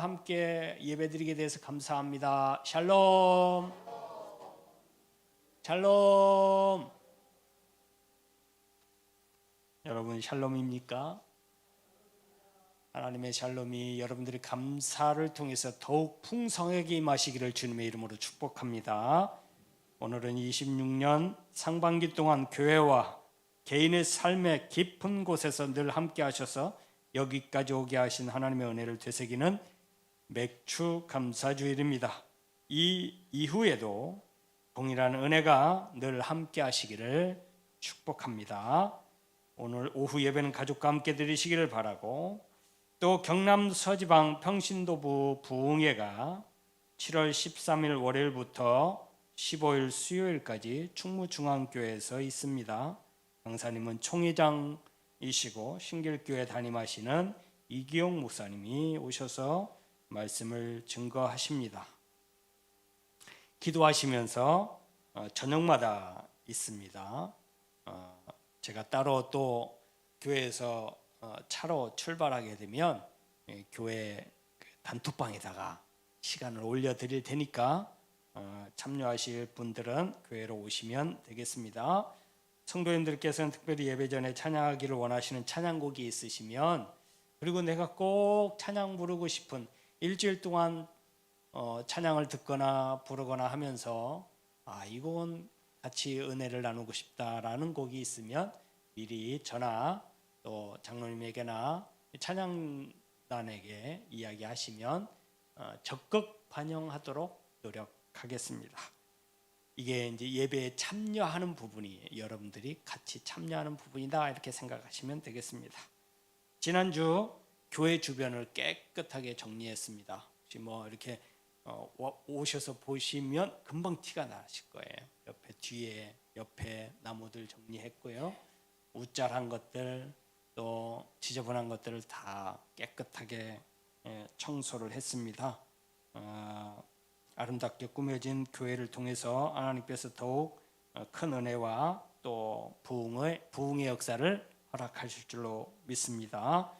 함께 예배드리게 돼서 감사합니다. 샬롬. 샬롬. 여러분 샬롬입니까? 하나님의 샬롬이 여러분들의 감사를 통해서 더욱 풍성하게 임하시기를 주님의 이름으로 축복합니다. 오늘은 26년 상반기 동안 교회와 개인의 삶의 깊은 곳에서 늘 함께 하셔서 여기까지 오게 하신 하나님의 은혜를 되새기는 맥주 감사주일입니다. 이 이후에도 동일한 은혜가 늘 함께 하시기를 축복합니다. 오늘 오후 예배는 가족과 함께 드리시기를 바라고, 또 경남 서지방 평신도부 부흥회가 7월 13일 월요일부터 15일 수요일까지 충무중앙교회에서 있습니다. 강사님은 총회장이시고 신길교회 담임하시는 이기용 목사님이 오셔서 말씀을 증거하십니다. 기도하시면서 저녁마다 있습니다. 제가 따로 또 교회에서 차로 출발하게 되면 교회 단톡방에다가 시간을 올려드릴 테니까 참여하실 분들은 교회로 오시면 되겠습니다. 성도님들께서는 특별히 예배 전에 찬양하기를 원하시는 찬양곡이 있으시면, 그리고 내가 꼭 찬양 부르고 싶은, 일주일 동안 찬양을 듣거나 부르거나 하면서 이건 같이 은혜를 나누고 싶다라는 곡이 있으면 미리 저나 또 장로님에게나 찬양단에게 이야기하시면 적극 반영하도록 노력하겠습니다. 이게 이제 예배에 참여하는 부분이, 여러분들이 같이 참여하는 부분이다, 이렇게 생각하시면 되겠습니다. 지난주 교회 주변을 깨끗하게 정리했습니다. 혹시 뭐 이렇게 오셔서 보시면 금방 티가 나실 거예요. 옆에 뒤에 옆에 나무들 정리했고요. 우짤한 것들 또 지저분한 것들을 다 깨끗하게 청소를 했습니다. 아름답게 꾸며진 교회를 통해서 하나님께서 더욱 큰 은혜와 또 부흥의 역사를 허락하실 줄로 믿습니다.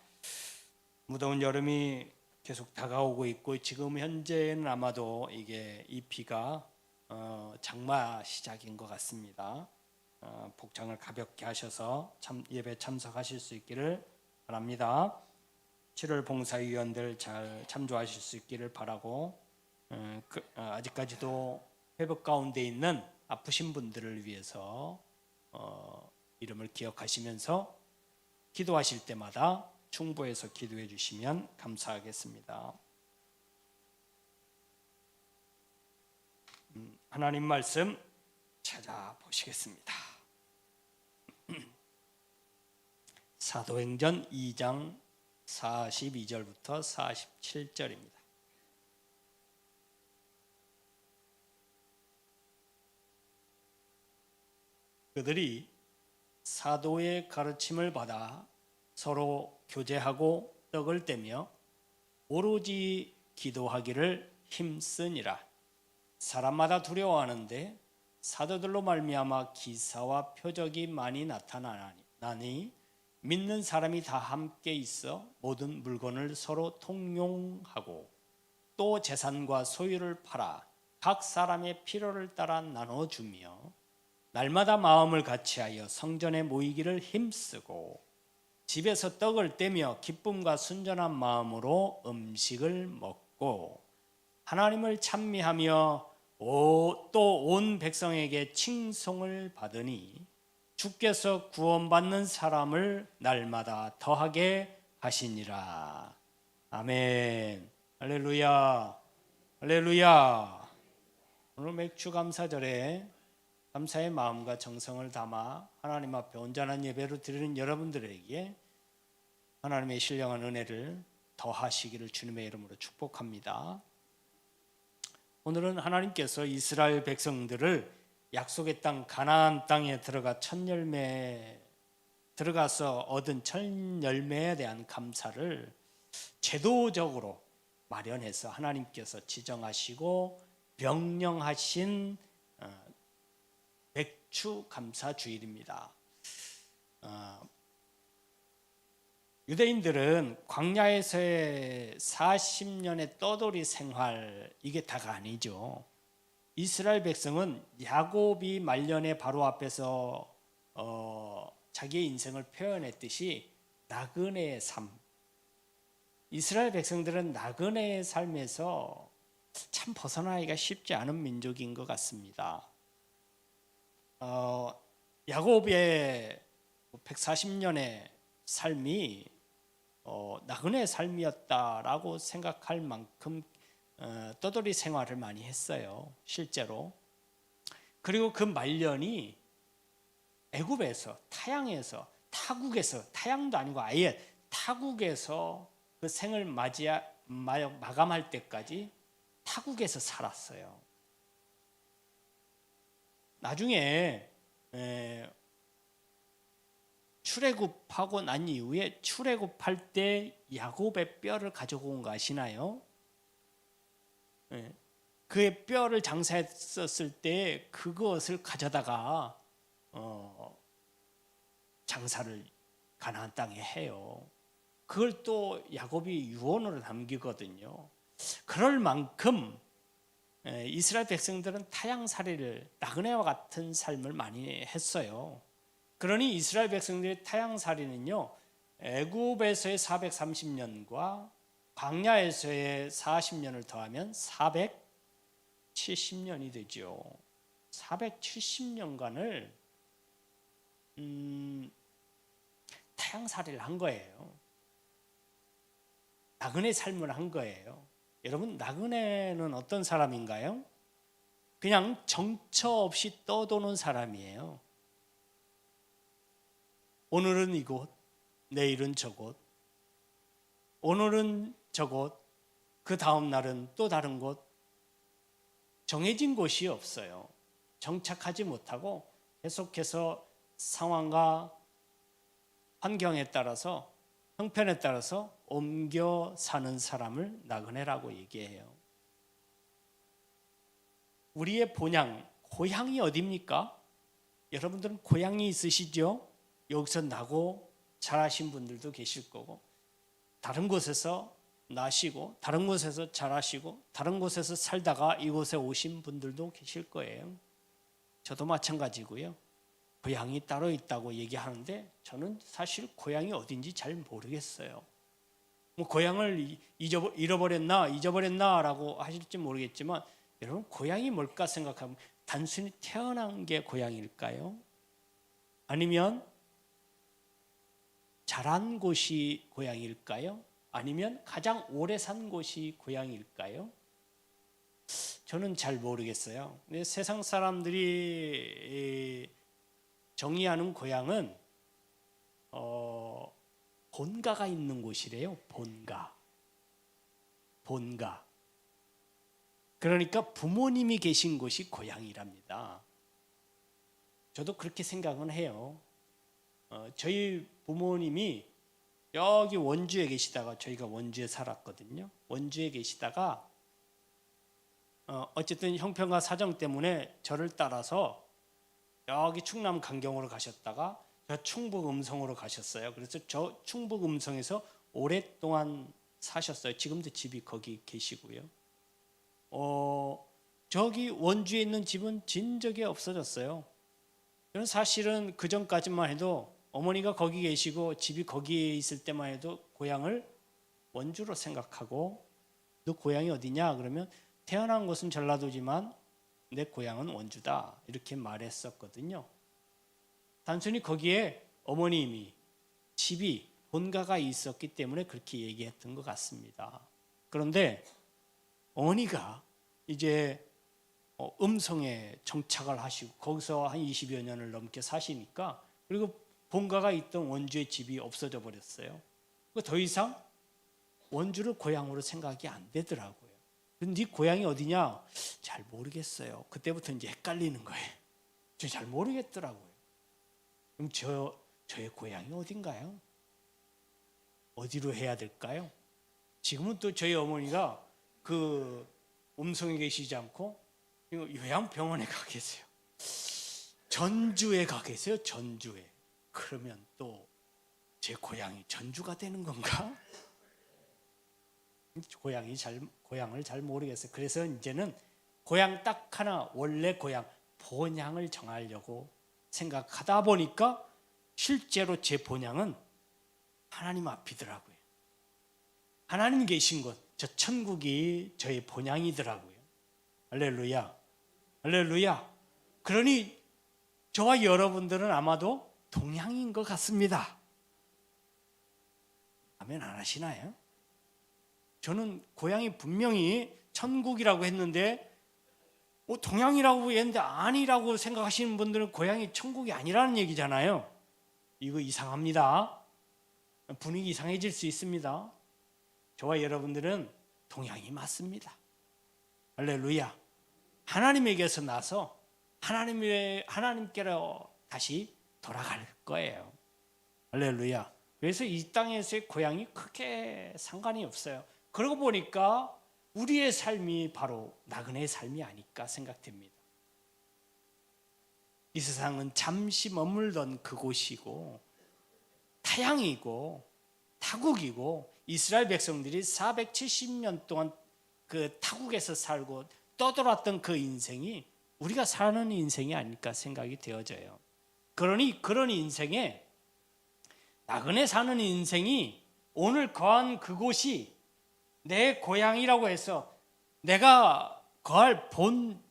무더운 여름이 계속 다가오고 있고, 지금 현재는 아마도 이 비가 장마 시작인 것 같습니다. 복장을 가볍게 하셔서 예배 참석하실 수 있기를 바랍니다. 7월 봉사위원들 잘 참조하실 수 있기를 바라고, 아직까지도 회복 가운데 있는 아프신 분들을 위해서 이름을 기억하시면서 기도하실 때마다 충보해서 기도해 주시면 감사하겠습니다. 하나님 말씀 찾아보시겠습니다. 사도행전 2장 42절부터 47절입니다. 그들이 사도의 가르침을 받아 서로 교제하고 떡을 떼며 오로지 기도하기를 힘쓰니라. 사람마다 두려워하는데 사도들로 말미암아 기사와 표적이 많이 나타나니 믿는 사람이 다 함께 있어 모든 물건을 서로 통용하고 또 재산과 소유를 팔아 각 사람의 필요를 따라 나눠주며 날마다 마음을 같이하여 성전에 모이기를 힘쓰고 집에서 떡을 떼며 기쁨과 순전한 마음으로 음식을 먹고 하나님을 찬미하며 또 온 백성에게 칭송을 받으니 주께서 구원받는 사람을 날마다 더하게 하시니라. 아멘. 할렐루야. 할렐루야. 오늘 맥주 감사절에 감사의 마음과 정성을 담아 하나님 앞에 온전한 예배로 드리는 여러분들에게 하나님의 신령한 은혜를 더하시기를 주님의 이름으로 축복합니다. 오늘은 하나님께서 이스라엘 백성들을 약속의 땅 가나안 땅에 들어가서 얻은 첫 열매에 대한 감사를 제도적으로 마련해서 하나님께서 지정하시고 명령하신 맥주 감사 주일입니다. 유대인들은 광야에서의 40년의 떠돌이 생활, 이게 다가 아니죠. 이스라엘 백성은 야곱이 말년에 바로 앞에서 자기의 인생을 표현했듯이 나그네의 삶. 이스라엘 백성들은 나그네의 삶에서 참 벗어나기가 쉽지 않은 민족인 것 같습니다. 야곱의 140년의 삶이 나그네의 삶이었다라고 생각할 만큼 떠돌이 생활을 많이 했어요, 실제로. 그리고 그 말년이 애굽에서, 타양에서, 타국에서, 타양도 아니고 아예 타국에서 그 생을 마감할 때까지 타국에서 살았어요. 나중에 출애굽하고 난 이후에 출애굽할 때 야곱의 뼈를 가지고 온 거 아시나요? 그의 뼈를 장사했었을 때 그것을 가져다가 장사를 가나안 땅에 해요. 그걸 또 야곱이 유언으로 남기거든요. 그럴 만큼 이스라엘 백성들은 타향살이를, 나그네와 같은 삶을 많이 했어요. 그러니 이스라엘 백성들의 타향살이는요, 애굽에서의 430년과 광야에서의 40년을 더하면 470년이 되죠. 470년간을 타향살이를 한 거예요. 나그네 삶을 한 거예요. 여러분, 나그네는 어떤 사람인가요? 그냥 정처 없이 떠도는 사람이에요. 오늘은 이곳, 내일은 저곳, 오늘은 저곳, 그 다음 날은 또 다른 곳, 정해진 곳이 없어요. 정착하지 못하고 계속해서 상황과 환경에 따라서, 형편에 따라서 옮겨 사는 사람을 나그네라고 얘기해요. 우리의 본향, 고향이 어디입니까? 여러분들은 고향이 있으시죠? 여기서 나고 자라신 분들도 계실 거고, 다른 곳에서 나시고 다른 곳에서 자라시고 다른 곳에서 살다가 이곳에 오신 분들도 계실 거예요. 저도 마찬가지고요. 고향이 따로 있다고 얘기하는데 저는 사실 고향이 어딘지 잘 모르겠어요. 뭐 고향을 잊어버렸나라고 하실지 모르겠지만, 여러분, 고향이 뭘까 생각하면 단순히 태어난 게 고향일까요? 아니면 자란 곳이 고향일까요? 아니면 가장 오래 산 곳이 고향일까요? 저는 잘 모르겠어요. 근데 세상 사람들이 정의하는 고향은 본가가 있는 곳이래요. 본가. 그러니까 부모님이 계신 곳이 고향이랍니다. 저도 그렇게 생각은 해요. 저희 부모님이 여기 원주에 계시다가, 저희가 원주에 살았거든요. 원주에 계시다가 어쨌든 형편과 사정 때문에 저를 따라서 여기 충남 강경으로 가셨다가 충북 음성으로 가셨어요. 그래서 저 충북 음성에서 오랫동안 사셨어요. 지금도 집이 거기 계시고요. 저기 원주에 있는 집은 진적이 없어졌어요. 저는 사실은 그 전까지만 해도 어머니가 거기 계시고 집이 거기에 있을 때만 해도 고향을 원주로 생각하고, 너 고향이 어디냐? 그러면 태어난 곳은 전라도지만 내 고향은 원주다, 이렇게 말했었거든요. 단순히 거기에 어머님이, 집이, 본가가 있었기 때문에 그렇게 얘기했던 것 같습니다. 그런데 어머니가 이제 음성에 정착을 하시고 거기서 한 20여 년을 넘게 사시니까, 그리고 본가가 있던 원주의 집이 없어져 버렸어요. 더 이상 원주를 고향으로 생각이 안 되더라고요. 근데 네 고향이 어디냐? 잘 모르겠어요. 그때부터 이제 헷갈리는 거예요. 저 잘 모르겠더라고요. 그럼 저의 고향이 어딘가요? 어디로 해야 될까요? 지금은 또 저희 어머니가 그 음성에 계시지 않고 요양병원에 가 계세요. 전주에 가 계세요. 전주에. 그러면 또 제 고향이 전주가 되는 건가? 고향을 잘 모르겠어요. 그래서 이제는 고향 딱 하나, 원래 고향 본향을 정하려고 생각하다 보니까 실제로 제 본향은 하나님 앞이더라고요. 하나님 계신 곳, 저 천국이 저의 본향이더라고요. 할렐루야, 할렐루야. 그러니 저와 여러분들은 아마도 동향인 것 같습니다. 아멘 안 하시나요? 저는 고향이 분명히 천국이라고 했는데 동향이라고 했는데 아니라고 생각하시는 분들은 고향이 천국이 아니라는 얘기잖아요. 이거 이상합니다. 분위기 이상해질 수 있습니다. 저와 여러분들은 동향이 맞습니다. 할렐루야. 하나님에게서 나서 하나님께로 다시 돌아갈 거예요. 할렐루야. 그래서 이 땅에서의 고향이 크게 상관이 없어요. 그러고 보니까 우리의 삶이 바로 나그네의 삶이 아닐까 생각됩니다. 이 세상은 잠시 머물던 그곳이고 타향이고 타국이고 이스라엘 백성들이 470년 동안 그 타국에서 살고 떠돌았던 그 인생이 우리가 사는 인생이 아닐까 생각이 되어져요. 그러니 그런 인생에 나그네 사는 인생이 오늘 거한 그곳이 내 고향이라고 해서 내가 거할 본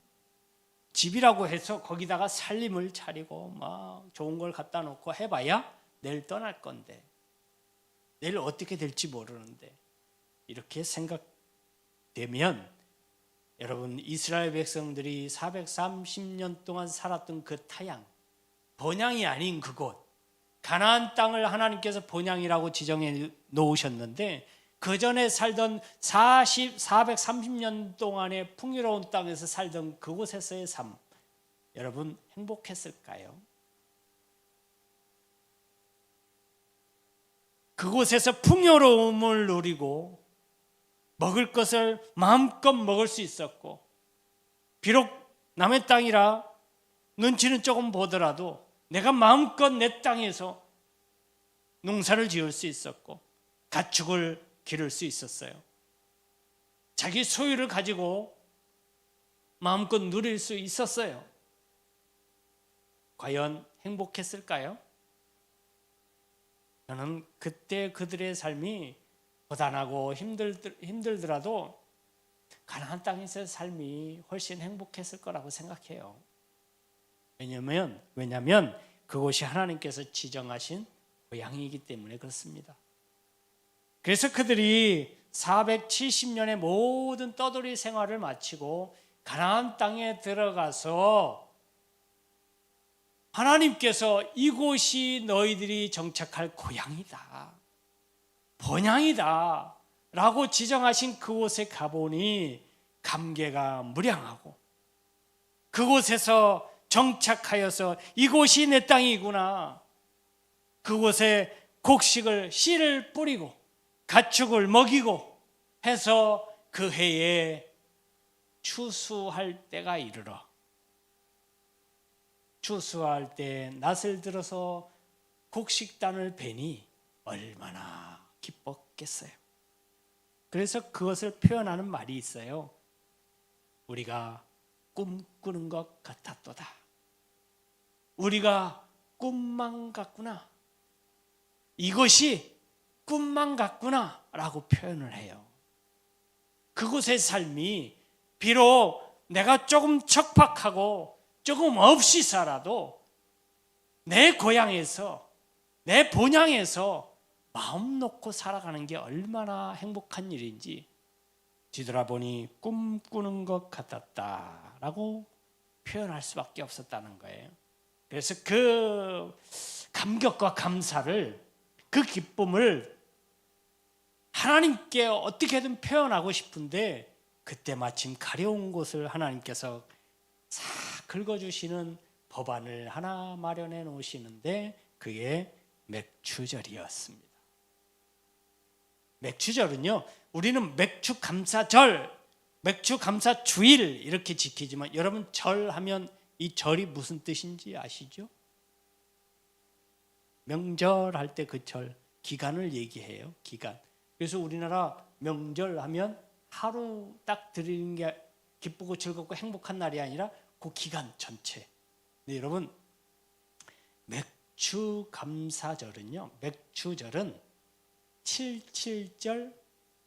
집이라고 해서 거기다가 살림을 차리고 막 좋은 걸 갖다 놓고 해봐야 내일 떠날 건데 내일 어떻게 될지 모르는데 이렇게 생각되면 여러분 이스라엘 백성들이 430년 동안 살았던 그 타향 본향이 아닌 그곳 가나안 땅을 하나님께서 본향이라고 지정해 놓으셨는데 그 전에 살던 430년 동안의 풍요로운 땅에서 살던 그곳에서의 삶 여러분 행복했을까요? 그곳에서 풍요로움을 누리고 먹을 것을 마음껏 먹을 수 있었고 비록 남의 땅이라 눈치는 조금 보더라도 내가 마음껏 내 땅에서 농사를 지을 수 있었고 가축을 기를 수 있었어요. 자기 소유를 가지고 마음껏 누릴 수 있었어요. 과연 행복했을까요? 저는 그때 그들의 삶이 고단하고 힘들더라도 가나안 땅에서의 삶이 훨씬 행복했을 거라고 생각해요. 왜냐하면 그곳이 하나님께서 지정하신 고향이기 때문에 그렇습니다. 그래서 그들이 470년의 모든 떠돌이 생활을 마치고 가나안 땅에 들어가서 하나님께서 이곳이 너희들이 정착할 고향이다, 본향이다 라고 지정하신 그곳에 가보니 감개가 무량하고 그곳에서 정착하여서 이곳이 내 땅이구나, 그곳에 곡식을 씨를 뿌리고 가축을 먹이고 해서 그 해에 추수할 때가 이르러 추수할 때 낫을 들어서 곡식단을 베니 얼마나 기뻤겠어요. 그래서 그것을 표현하는 말이 있어요. 우리가 꿈꾸는 것 같았도다. 우리가 꿈만 같구나. 이것이 꿈만 같구나 라고 표현을 해요. 그곳의 삶이 비록 내가 조금 척박하고 조금 없이 살아도 내 고향에서 내 본향에서 마음 놓고 살아가는 게 얼마나 행복한 일인지 뒤돌아보니 꿈꾸는 것 같았다라고 표현할 수밖에 없었다는 거예요. 그래서 그 감격과 감사를, 그 기쁨을 하나님께 어떻게든 표현하고 싶은데 그때 마침 가려운 곳을 하나님께서 싹 긁어주시는 법안을 하나 마련해 놓으시는데 그게 맥추절이었습니다. 맥추절은요, 우리는 맥추감사절, 맥추감사주일 이렇게 지키지만 여러분 절하면 이 절이 무슨 뜻인지 아시죠? 명절할 때 그 절, 기간을 얘기해요. 기간. 그래서 우리나라 명절 하면 하루 딱 드리는 게 기쁘고 즐겁고 행복한 날이 아니라 그 기간 전체. 네, 여러분, 맥추감사절은요, 맥추절은 77절,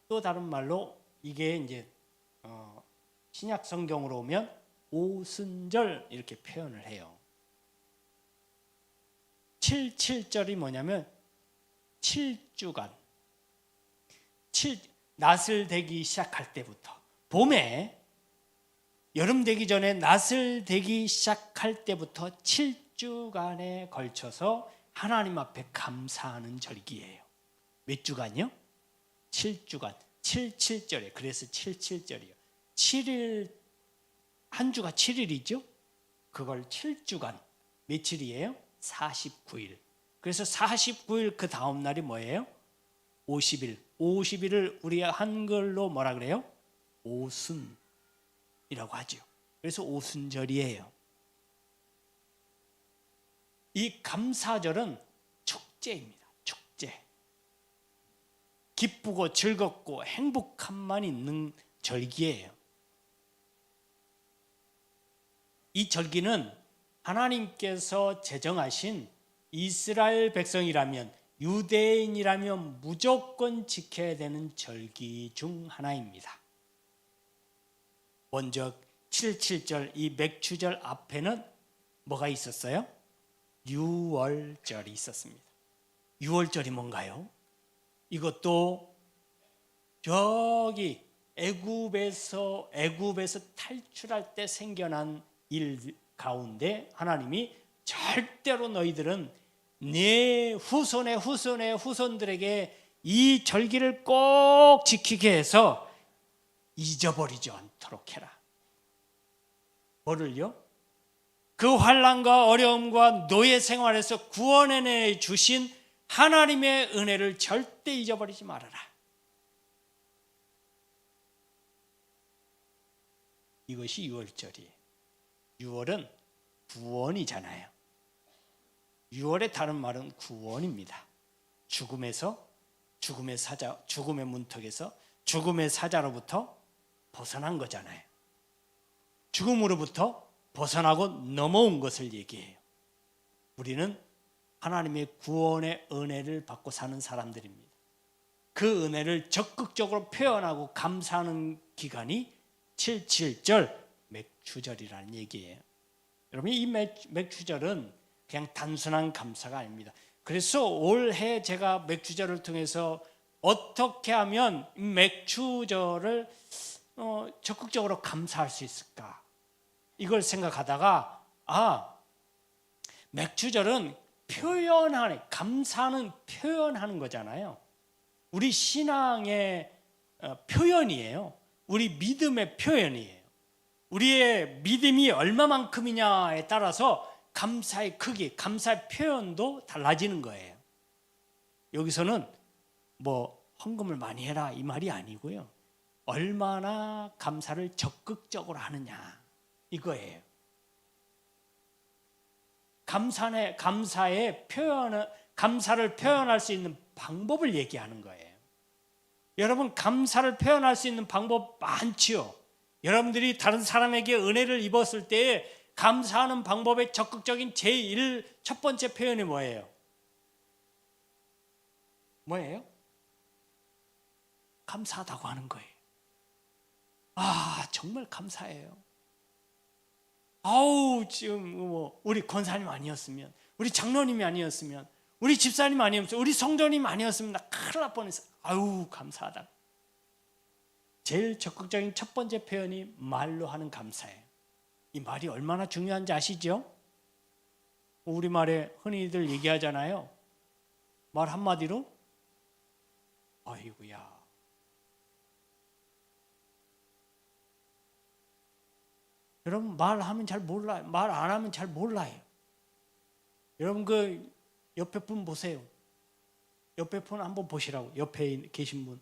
또 다른 말로 이게 이제 신약 성경으로 오면 오순절 이렇게 표현을 해요. 77절이 뭐냐면 7주간, 낫을 되기 시작할 때부터, 봄에 여름 되기 전에 낫을 되기 시작할 때부터 7주간에 걸쳐서 하나님 앞에 감사하는 절기예요. 몇 주간이요? 7주간. 77절에, 그래서 77절이요. 7일, 한 주가 7일이죠? 그걸 7주간. 며칠이에요? 49일. 그래서 49일 그 다음 날이 뭐예요? 50일. 50일을 우리 한글로 뭐라 그래요? 오순이라고 하죠. 그래서 오순절이에요. 이 감사절은 축제입니다. 축제. 기쁘고 즐겁고 행복함만 있는 절기예요. 이 절기는 하나님께서 제정하신 이스라엘 백성이라면, 유대인이라면 무조건 지켜야 되는 절기 중 하나입니다. 먼저 77절 이 맥추절 앞에는 뭐가 있었어요? 유월절이 있었습니다. 유월절이 뭔가요? 이것도 저기 애굽에서 탈출할 때 생겨난 일 가운데 하나님이 절대로 너희들은 네 후손의 후손들에게 이 절기를 꼭 지키게 해서 잊어버리지 않도록 해라. 뭐를요? 그 환난과 어려움과 노예 생활에서 구원해 주신 하나님의 은혜를 절대 잊어버리지 말아라. 이것이 6월절이에요. 6월은 구원이잖아요. 6월의 다른 말은 구원입니다. 죽음의 사자, 죽음의 문턱에서 죽음의 사자로부터 벗어난 거잖아요. 죽음으로부터 벗어나고 넘어온 것을 얘기해요. 우리는 하나님의 구원의 은혜를 받고 사는 사람들입니다. 그 은혜를 적극적으로 표현하고 감사하는 기간이 77절 맥추절이라는 얘기예요. 여러분, 이 맥추절은 그냥 단순한 감사가 아닙니다. 그래서 올해 제가 맥추절을 통해서 어떻게 하면 맥추절을 적극적으로 감사할 수 있을까? 이걸 생각하다가 맥추절은 감사는 표현하는 거잖아요. 우리 신앙의 표현이에요. 우리 믿음의 표현이에요. 우리의 믿음이 얼마만큼이냐에 따라서 감사의 크기, 감사의 표현도 달라지는 거예요. 여기서는 뭐 헌금을 많이 해라 이 말이 아니고요. 얼마나 감사를 적극적으로 하느냐 이거예요. 감사의 표현을, 감사를 표현할 수 있는 방법을 얘기하는 거예요. 여러분, 감사를 표현할 수 있는 방법 많지요. 여러분들이 다른 사람에게 은혜를 입었을 때 감사하는 방법의 적극적인 첫 번째 표현이 뭐예요? 뭐예요? 감사하다고 하는 거예요. 정말 감사해요. 지금 우리 권사님 아니었으면, 우리 장로님이 아니었으면, 우리 집사님 아니었으면, 우리 성도님 아니었으면 나 큰일 날 뻔했어. 감사하다. 제일 적극적인 첫 번째 표현이 말로 하는 감사예요. 이 말이 얼마나 중요한지 아시죠? 우리말에 흔히들 얘기하잖아요. 말 한마디로 아이고야. 여러분, 말하면 잘 몰라요. 말 안 하면 잘 몰라요. 여러분, 그 옆에 분 보세요. 옆에 분 한번 보시라고. 옆에 계신 분.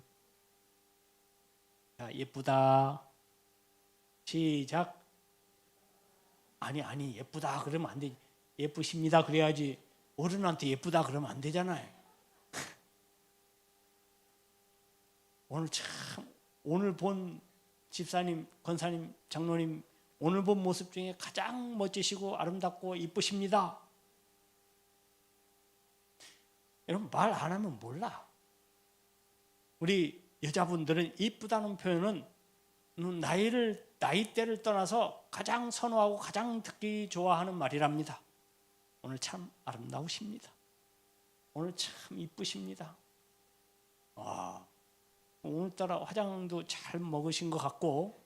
자, 예쁘다. 시작. 아니 예쁘다 그러면 안 되지. 예쁘십니다 그래야지. 어른한테 예쁘다 그러면 안 되잖아요. 오늘 참 오늘 본 집사님, 권사님, 장로님 오늘 본 모습 중에 가장 멋지시고 아름답고 이쁘십니다. 여러분 말 안 하면 몰라. 우리 여자분들은 이쁘다는 표현은 나이대를 떠나서 가장 선호하고 가장 듣기 좋아하는 말이랍니다. 오늘 참 아름다우십니다. 오늘 참 이쁘십니다. 와, 오늘따라 화장도 잘 먹으신 것 같고,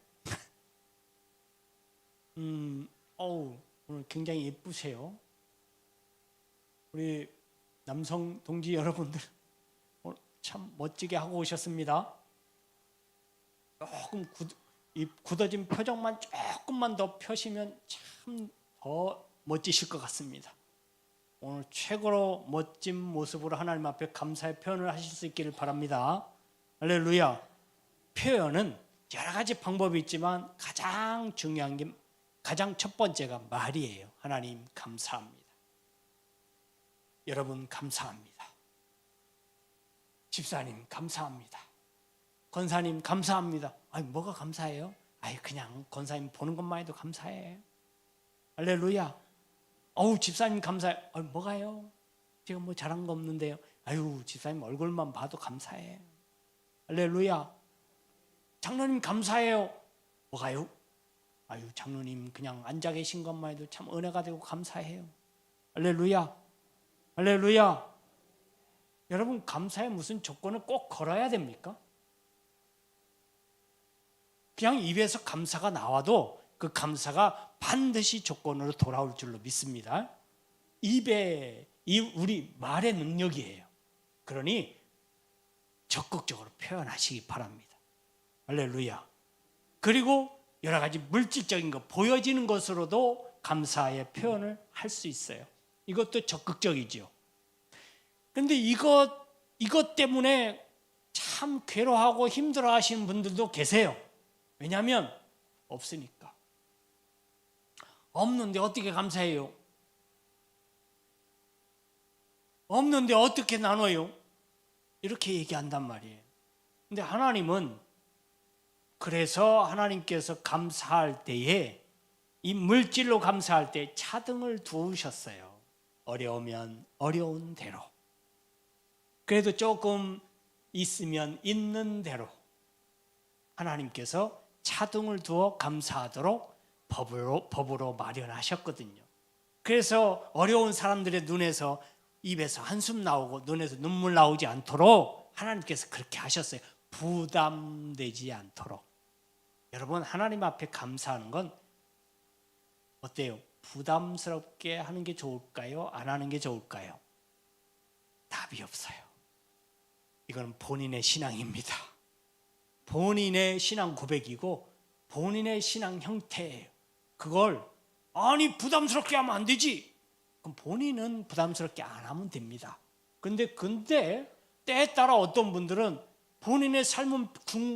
오늘 굉장히 예쁘세요. 우리 남성 동지 여러분들 오늘 참 멋지게 하고 오셨습니다. 조금 굳어진 표정만 조금만 더 펴시면 참 더 멋지실 것 같습니다. 오늘 최고로 멋진 모습으로 하나님 앞에 감사의 표현을 하실 수 있기를 바랍니다. 할렐루야. 표현은 여러 가지 방법이 있지만 가장 중요한 게 가장 첫 번째가 말이에요. 하나님 감사합니다. 여러분 감사합니다. 집사님 감사합니다. 권사님 감사합니다. 아니 뭐가 감사해요? 아니 그냥 권사님 보는 것만 해도 감사해. 할렐루야. 어우 집사님 감사해. 아니 뭐가요? 제가 뭐 잘한 거 없는데요. 아유 집사님 얼굴만 봐도 감사해. 할렐루야. 장로님 감사해요. 뭐가요? 아유 장로님 그냥 앉아 계신 것만 해도 참 은혜가 되고 감사해요. 할렐루야. 할렐루야. 여러분 감사에 무슨 조건을 꼭 걸어야 됩니까? 그냥 입에서 감사가 나와도 그 감사가 반드시 조건으로 돌아올 줄로 믿습니다. 우리 말의 능력이에요. 그러니 적극적으로 표현하시기 바랍니다. 할렐루야. 그리고 여러 가지 물질적인 것, 보여지는 것으로도 감사의 표현을 할 수 있어요. 이것도 적극적이죠. 그런데 이것 때문에 참 괴로워하고 힘들어 하시는 분들도 계세요. 왜냐하면 없으니까. 없는데 어떻게 감사해요? 없는데 어떻게 나눠요? 이렇게 얘기한단 말이에요. 근데 하나님은 그래서 하나님께서 감사할 때에 이 물질로 감사할 때 차등을 두으셨어요. 어려우면 어려운 대로. 그래도 조금 있으면 있는 대로 하나님께서 차등을 두어 감사하도록 법으로 마련하셨거든요. 그래서 어려운 사람들의 눈에서 입에서 한숨 나오고 눈에서 눈물 나오지 않도록 하나님께서 그렇게 하셨어요. 부담되지 않도록. 여러분 하나님 앞에 감사하는 건 어때요? 부담스럽게 하는 게 좋을까요? 안 하는 게 좋을까요? 답이 없어요. 이건 본인의 신앙입니다. 본인의 신앙 고백이고 본인의 신앙 형태예요. 그걸 아니 부담스럽게 하면 안 되지. 그럼 본인은 부담스럽게 안 하면 됩니다. 근데 때에 따라 어떤 분들은 본인의 삶은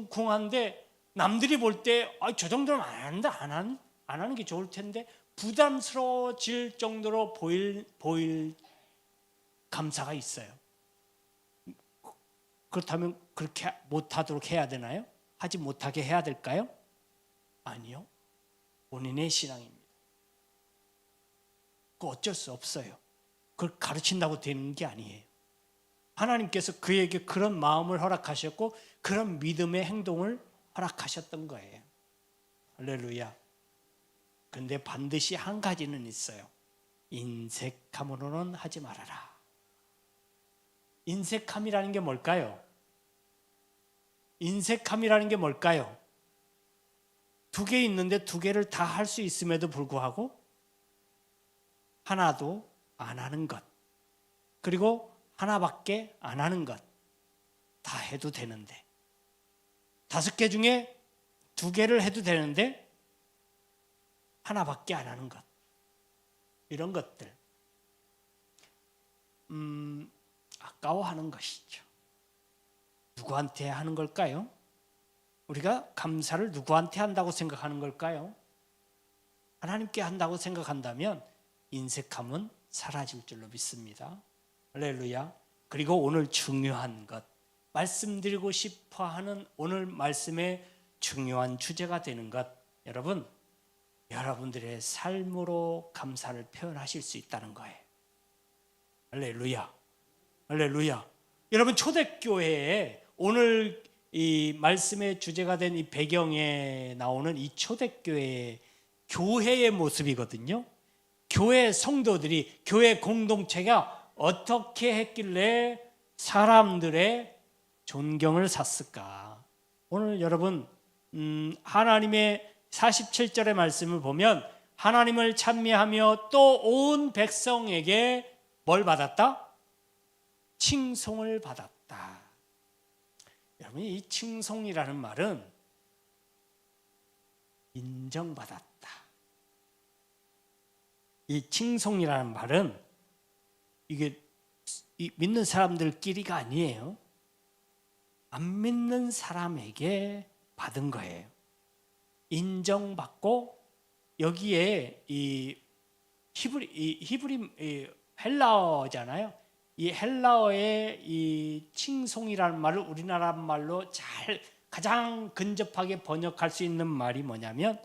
궁한데 남들이 볼 때 저 정도는 안 하는 게 좋을 텐데 부담스러워질 정도로 보일 감사가 있어요. 그렇다면 그렇게 못하도록 해야 되나요? 하지 못하게 해야 될까요? 아니요. 본인의 신앙입니다. 그거 어쩔 수 없어요. 그걸 가르친다고 되는 게 아니에요. 하나님께서 그에게 그런 마음을 허락하셨고 그런 믿음의 행동을 허락하셨던 거예요. 할렐루야. 그런데 반드시 한 가지는 있어요. 인색함으로는 하지 말아라. 인색함이라는 게 뭘까요? 인색함이라는 게 뭘까요? 두 개 있는데 두 개를 다 할 수 있음에도 불구하고 하나도 안 하는 것, 그리고 하나밖에 안 하는 것, 다 해도 되는데 5개 중에 2개를 해도 되는데 하나밖에 안 하는 것, 이런 것들 아까워하는 것이죠. 누구한테 하는 걸까요? 우리가 감사를 누구한테 한다고 생각하는 걸까요? 하나님께 한다고 생각한다면 인색함은 사라질 줄로 믿습니다. 할렐루야. 그리고 오늘 중요한 것, 말씀드리고 싶어 하는 오늘 말씀의 중요한 주제가 되는 것, 여러분, 여러분들의 삶으로 감사를 표현하실 수 있다는 거예요. 할렐루야, 할렐루야. 여러분, 초대교회에 오늘 이 말씀의 주제가 된 이 배경에 나오는 이 초대교회의 교회의 모습이거든요. 교회 성도들이, 교회 공동체가 어떻게 했길래 사람들의 존경을 샀을까? 오늘 여러분, 하나님의 47절의 말씀을 보면 하나님을 찬미하며 또 온 백성에게 뭘 받았다? 칭송을 받았다. 여러분, 이 칭송이라는 말은 인정받았다. 이 칭송이라는 말은 이게 믿는 사람들끼리가 아니에요. 안 믿는 사람에게 받은 거예요. 인정받고, 여기에 이 히브리 헬라어잖아요. 이 헬라어의 이 칭송이라는 말을 우리나라 말로 가장 근접하게 번역할 수 있는 말이 뭐냐면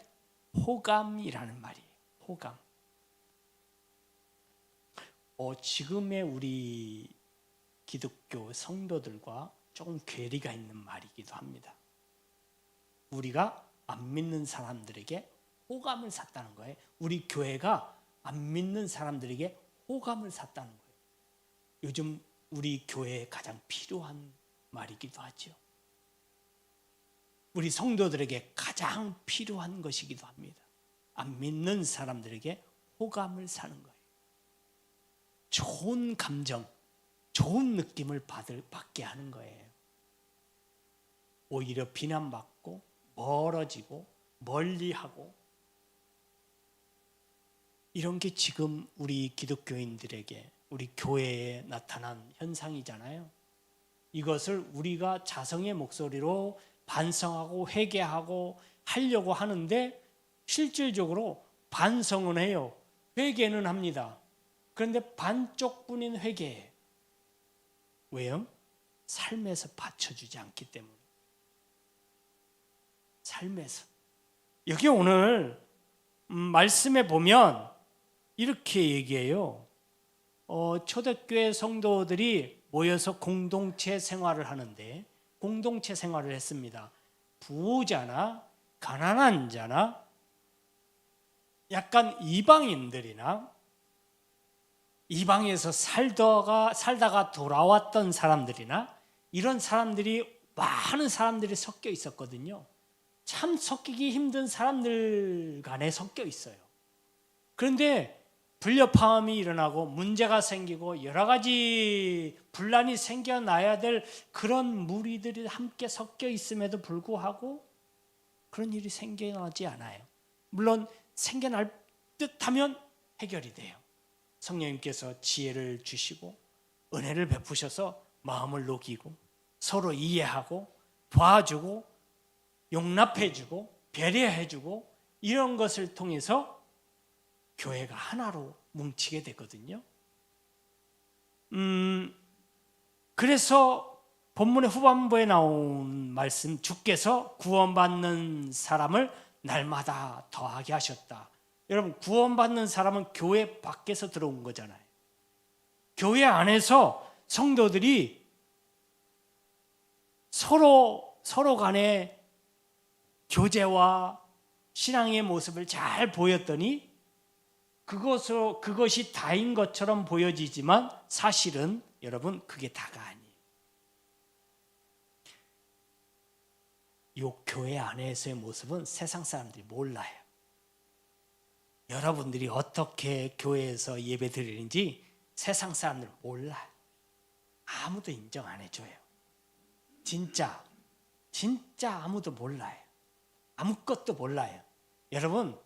호감이라는 말이에요. 호감. 지금의 우리 기독교 성도들과 조금 괴리가 있는 말이기도 합니다. 우리가 안 믿는 사람들에게 호감을 샀다는 거예요. 우리 교회가 안 믿는 사람들에게 호감을 샀다는 거예요. 요즘 우리 교회에 가장 필요한 말이기도 하죠. 우리 성도들에게 가장 필요한 것이기도 합니다. 안 믿는 사람들에게 호감을 사는 거예요. 좋은 감정, 좋은 느낌을 받게 하는 거예요. 오히려 비난받고 멀어지고 멀리하고, 이런 게 지금 우리 기독교인들에게, 우리 교회에 나타난 현상이잖아요. 이것을 우리가 자성의 목소리로 반성하고 회개하고 하려고 하는데 실질적으로 반성은 해요. 회개는 합니다. 그런데 반쪽뿐인 회개예요. 왜요? 삶에서 받쳐주지 않기 때문에. 삶에서. 여기 오늘 말씀에 보면 이렇게 얘기해요. 초대교회 성도들이 모여서 공동체 생활을 하는데, 공동체 생활을 했습니다. 부자나 가난한 자나 약간 이방인들이나 이방에서 살다가 돌아왔던 사람들이나 이런 사람들이, 많은 사람들이 섞여 있었거든요. 참 섞이기 힘든 사람들 간에 섞여 있어요. 그런데 불협화음이 일어나고 문제가 생기고 여러 가지 분란이 생겨나야 될 그런 무리들이 함께 섞여 있음에도 불구하고 그런 일이 생겨나지 않아요. 물론 생겨날 듯하면 해결이 돼요. 성령님께서 지혜를 주시고 은혜를 베푸셔서 마음을 녹이고 서로 이해하고 도와주고 용납해주고 배려해주고, 이런 것을 통해서 교회가 하나로 뭉치게 되거든요. 그래서 본문의 후반부에 나온 말씀, 주께서 구원받는 사람을 날마다 더하게 하셨다. 여러분, 구원받는 사람은 교회 밖에서 들어온 거잖아요. 교회 안에서 성도들이 서로 간에 교제와 신앙의 모습을 잘 보였더니 그것이 다인 것처럼 보여지지만 사실은 여러분 그게 다가 아니에요. 이 교회 안에서의 모습은 세상 사람들이 몰라요. 여러분들이 어떻게 교회에서 예배 드리는지 세상 사람들은 몰라요. 아무도 인정 안 해줘요. 진짜 아무도 몰라요. 아무것도 몰라요. 여러분,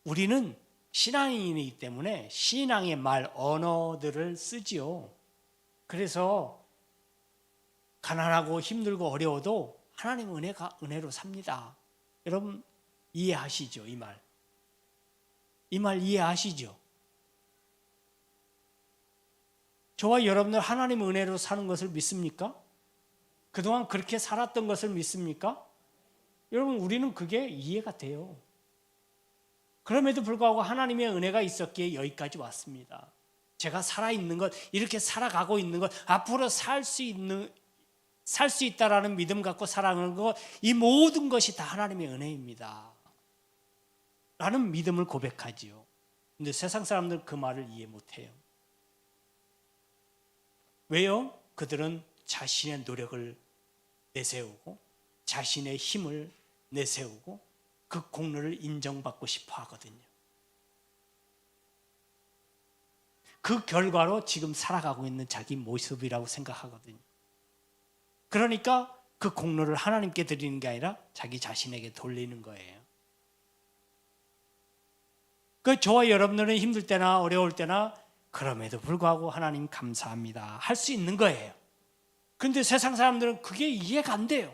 우리는 신앙인이기 때문에 신앙의 말, 언어들을 쓰지요. 그래서 가난하고 힘들고 어려워도 하나님 은혜로 삽니다. 여러분 이해하시죠? 이 말 이해하시죠? 저와 여러분들 하나님 은혜로 사는 것을 믿습니까? 그동안 그렇게 살았던 것을 믿습니까? 여러분, 우리는 그게 이해가 돼요. 그럼에도 불구하고 하나님의 은혜가 있었기에 여기까지 왔습니다. 제가 살아있는 것, 이렇게 살아가고 있는 것, 앞으로 살 수 있다라는 믿음 갖고 살아가는 것, 이 모든 것이 다 하나님의 은혜입니다. 라는 믿음을 고백하지요. 근데 세상 사람들은 그 말을 이해 못해요. 왜요? 그들은 자신의 노력을 내세우고 자신의 힘을 내세우고 그 공로를 인정받고 싶어 하거든요. 그 결과로 지금 살아가고 있는 자기 모습이라고 생각하거든요. 그러니까 그 공로를 하나님께 드리는 게 아니라 자기 자신에게 돌리는 거예요. 그 저와 여러분들은 힘들 때나 어려울 때나 그럼에도 불구하고 하나님 감사합니다 할 수 있는 거예요. 그런데 세상 사람들은 그게 이해가 안 돼요.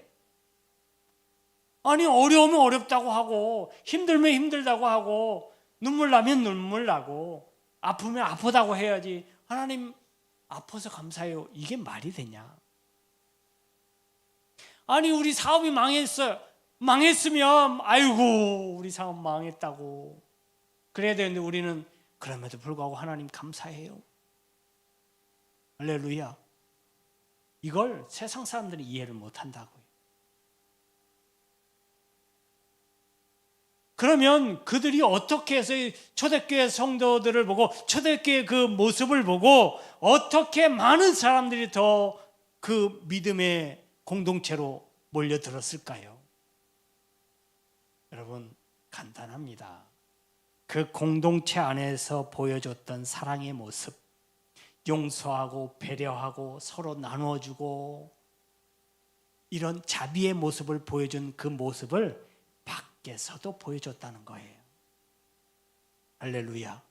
아니, 어려우면 어렵다고 하고 힘들면 힘들다고 하고 눈물 나면 눈물 나고 아프면 아프다고 해야지 하나님 아파서 감사해요, 이게 말이 되냐? 아니, 우리 사업이 망했어요. 망했으면 아이고 우리 사업 망했다고 그래야 되는데 우리는 그럼에도 불구하고 하나님 감사해요. 할렐루야. 이걸 세상 사람들이 이해를 못한다고요. 그러면 그들이 어떻게 해서 초대교회 성도들을 보고 초대교회 그 모습을 보고 어떻게 많은 사람들이 더 그 믿음의 공동체로 몰려들었을까요? 여러분, 간단합니다. 그 공동체 안에서 보여줬던 사랑의 모습, 용서하고 배려하고 서로 나누어주고 이런 자비의 모습을 보여준 그 모습을 밖에서도 보여줬다는 거예요. 할렐루야.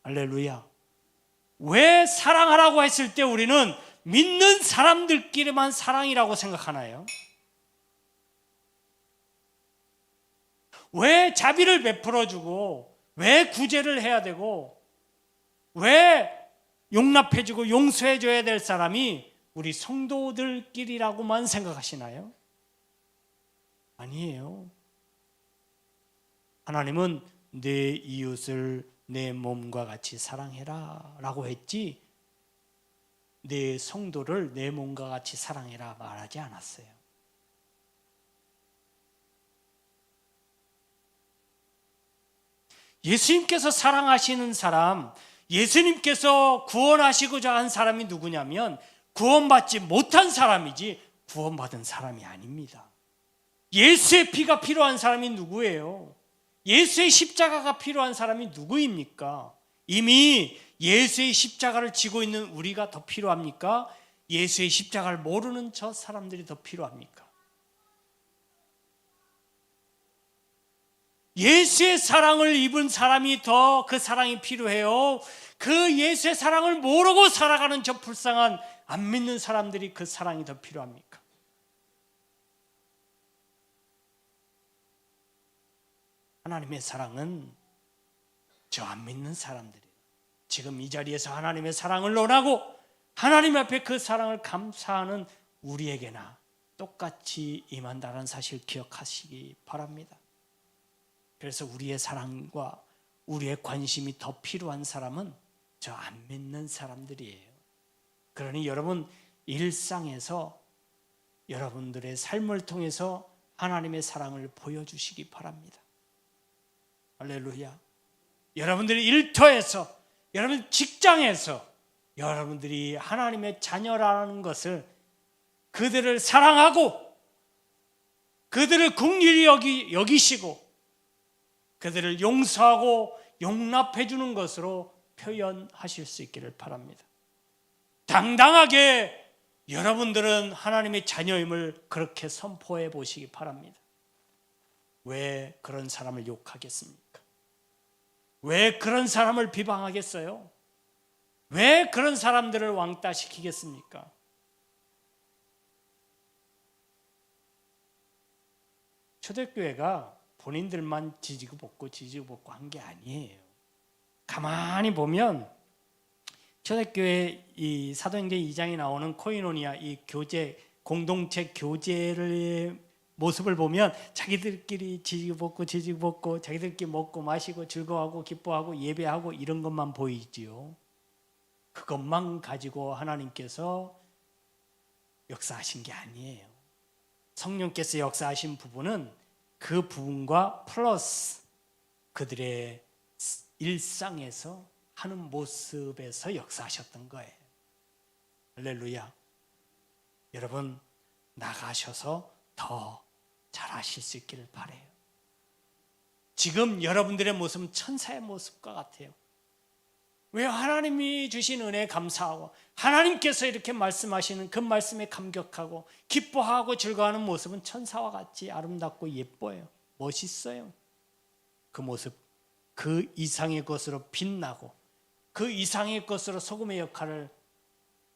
할렐루야. 왜 사랑하라고 했을 때 우리는 믿는 사람들끼리만 사랑이라고 생각하나요? 왜 자비를 베풀어주고 왜 구제를 해야 되고 왜 용납해주고 용서해줘야 될 사람이 우리 성도들끼리라고만 생각하시나요? 아니에요. 하나님은 내 이웃을 내 몸과 같이 사랑해라 라고 했지 내 성도를 내 몸과 같이 사랑해라 말하지 않았어요. 예수님께서 사랑하시는 사람, 예수님께서 구원하시고자 한 사람이 누구냐면 구원받지 못한 사람이지 구원받은 사람이 아닙니다. 예수의 피가 필요한 사람이 누구예요? 예수의 십자가가 필요한 사람이 누구입니까? 이미 예수의 십자가를 지고 있는 우리가 더 필요합니까? 예수의 십자가를 모르는 저 사람들이 더 필요합니까? 예수의 사랑을 입은 사람이 더 그 사랑이 필요해요. 그 예수의 사랑을 모르고 살아가는 저 불쌍한 안 믿는 사람들이 그 사랑이 더 필요합니까? 하나님의 사랑은 저 안 믿는 사람들이에요. 지금 이 자리에서 하나님의 사랑을 논하고 하나님 앞에 그 사랑을 감사하는 우리에게나 똑같이 임한다는 사실 기억하시기 바랍니다. 그래서 우리의 사랑과 우리의 관심이 더 필요한 사람은 저 안 믿는 사람들이에요. 그러니 여러분 일상에서 여러분들의 삶을 통해서 하나님의 사랑을 보여주시기 바랍니다. 할렐루야. 여러분들이 일터에서, 여러분 직장에서 여러분들이 하나님의 자녀라는 것을 그들을 사랑하고 그들을 긍휼히 여기시고 그들을 용서하고 용납해 주는 것으로 표현하실 수 있기를 바랍니다. 당당하게 여러분들은 하나님의 자녀임을 그렇게 선포해 보시기 바랍니다. 왜 그런 사람을 욕하겠습니까? 왜 그런 사람을 비방하겠어요? 왜 그런 사람들을 왕따시키겠습니까? 초대교회가 본인들만 지지고 볶고 한 게 아니에요. 가만히 보면 초대교회 이 사도행전 2장에 나오는 코이노니아 이 교제 공동체 교제를 모습을 보면 자기들끼리 지지고 벗고 자기들끼리 먹고 마시고 즐거워하고 기뻐하고 예배하고 이런 것만 보이지요. 그것만 가지고 하나님께서 역사하신 게 아니에요. 성령께서 역사하신 부분은 그 부분과 플러스 그들의 일상에서 하는 모습에서 역사하셨던 거예요. 할렐루야. 여러분 나가셔서 더 잘하실 수 있기를 바라요. 지금 여러분들의 모습은 천사의 모습과 같아요. 왜? 하나님이 주신 은혜에 감사하고 하나님께서 이렇게 말씀하시는 그 말씀에 감격하고 기뻐하고 즐거워하는 모습은 천사와 같이 아름답고 예뻐요. 멋있어요. 그 모습, 그 이상의 것으로 빛나고 그 이상의 것으로 소금의 역할을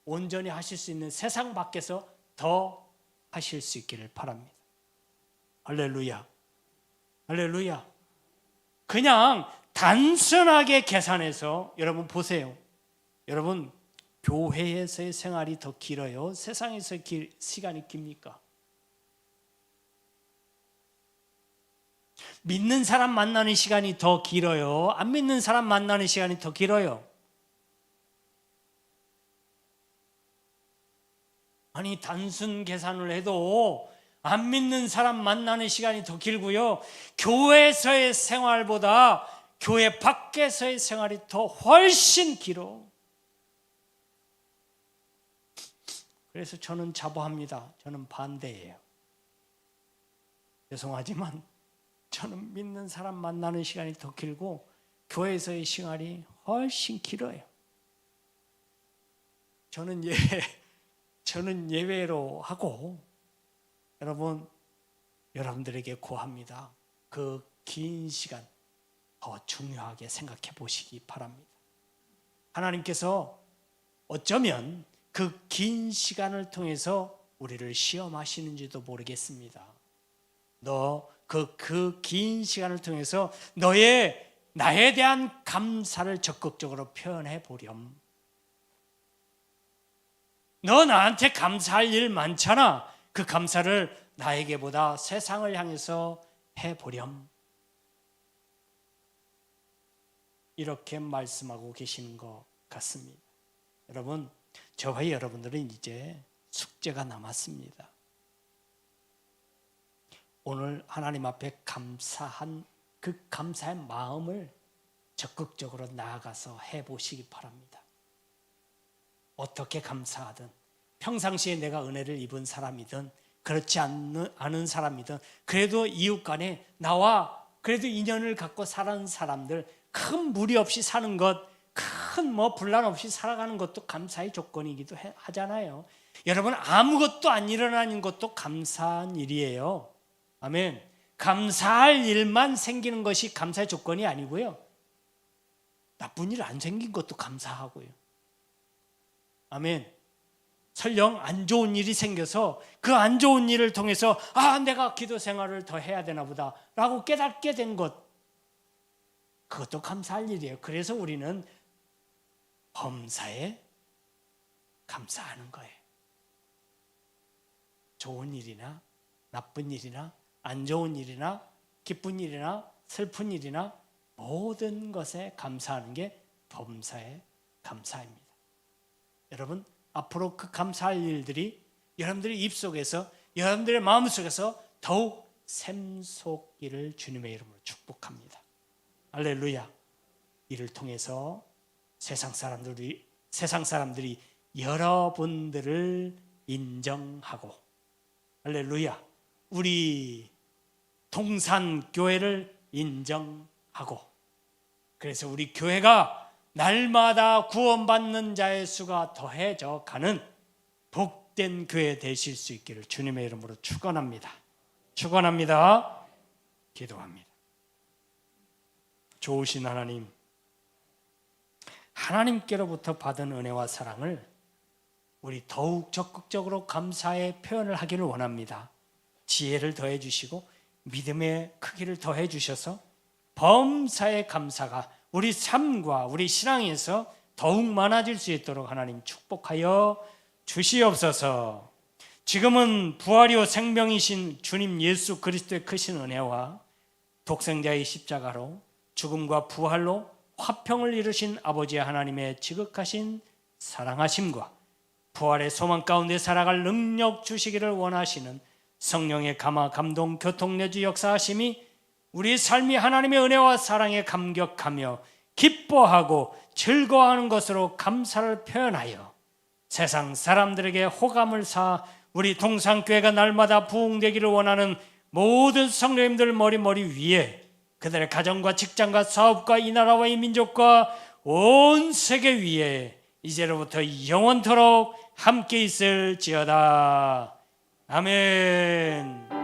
온전히 하실 수 있는 세상 밖에서 더 하실 수 있기를 바랍니다. 할렐루야. 할렐루야. 그냥 단순하게 계산해서 여러분 보세요. 여러분 교회에서의 생활이 더 길어요? 세상에서의 시간이 깁니까? 믿는 사람 만나는 시간이 더 길어요? 안 믿는 사람 만나는 시간이 더 길어요? 아니 단순 계산을 해도 안 믿는 사람 만나는 시간이 더 길고요. 교회에서의 생활보다 교회 밖에서의 생활이 더 훨씬 길어. 그래서 저는 자부합니다. 저는 반대예요. 죄송하지만 저는 믿는 사람 만나는 시간이 더 길고 교회에서의 생활이 훨씬 길어요. 저는 예외로 하고 여러분들에게 고합니다. 그 긴 시간 더 중요하게 생각해 보시기 바랍니다. 하나님께서 어쩌면 그 긴 시간을 통해서 우리를 시험하시는지도 모르겠습니다. 너 그 긴 시간을 통해서 나에 대한 감사를 적극적으로 표현해 보렴. 너 나한테 감사할 일 많잖아. 그 감사를 나에게보다 세상을 향해서 해보렴. 이렇게 말씀하고 계시는 것 같습니다. 여러분, 저와 여러분들은 이제 숙제가 남았습니다. 오늘 하나님 앞에 감사한 그 감사의 마음을 적극적으로 나아가서 해보시기 바랍니다. 어떻게 감사하든 평상시에 내가 은혜를 입은 사람이든 그렇지 않은 사람이든 그래도 이웃 간에 나와 그래도 인연을 갖고 사는 사람들 큰 무리 없이 사는 것, 큰 분란 없이 살아가는 것도 감사의 조건이기도 하잖아요. 여러분 아무것도 안 일어나는 것도 감사한 일이에요. 아멘. 감사할 일만 생기는 것이 감사의 조건이 아니고요. 나쁜 일 안 생긴 것도 감사하고요. 아멘. 설령 안 좋은 일이 생겨서 그 안 좋은 일을 통해서 내가 기도 생활을 더 해야 되나 보다 라고 깨닫게 된 것, 그것도 감사할 일이에요. 그래서 우리는 범사에 감사하는 거예요. 좋은 일이나 나쁜 일이나 안 좋은 일이나 기쁜 일이나 슬픈 일이나 모든 것에 감사하는 게 범사에 감사입니다. 여러분 앞으로 그 감사할 일들이 여러분들의 입속에서 여러분들의 마음속에서 더욱 샘솟기를 주님의 이름으로 축복합니다. 할렐루야. 이를 통해서 세상 사람들이 여러분들을 인정하고, 할렐루야, 우리 동산교회를 인정하고, 그래서 우리 교회가 날마다 구원받는 자의 수가 더해져 가는 복된 교회 되실 수 있기를 주님의 이름으로 축원합니다. 축원합니다. 기도합니다. 좋으신 하나님, 하나님께로부터 받은 은혜와 사랑을 우리 더욱 적극적으로 감사의 표현을 하기를 원합니다. 지혜를 더해 주시고 믿음의 크기를 더해 주셔서 범사의 감사가 우리 삶과 우리 신앙에서 더욱 많아질 수 있도록 하나님 축복하여 주시옵소서. 지금은 부활이요 생명이신 주님 예수 그리스도의 크신 은혜와 독생자의 십자가로 죽음과 부활로 화평을 이루신 아버지 하나님의 지극하신 사랑하심과 부활의 소망 가운데 살아갈 능력 주시기를 원하시는 성령의 감화 감동 교통 내주 역사하심이 우리 삶이 하나님의 은혜와 사랑에 감격하며 기뻐하고 즐거워하는 것으로 감사를 표현하여 세상 사람들에게 호감을 사 우리 동산교회가 날마다 부흥되기를 원하는 모든 성도님들 머리 위에 그들의 가정과 직장과 사업과 이 나라와 이 민족과 온 세계 위에 이제로부터 영원토록 함께 있을지어다. 아멘.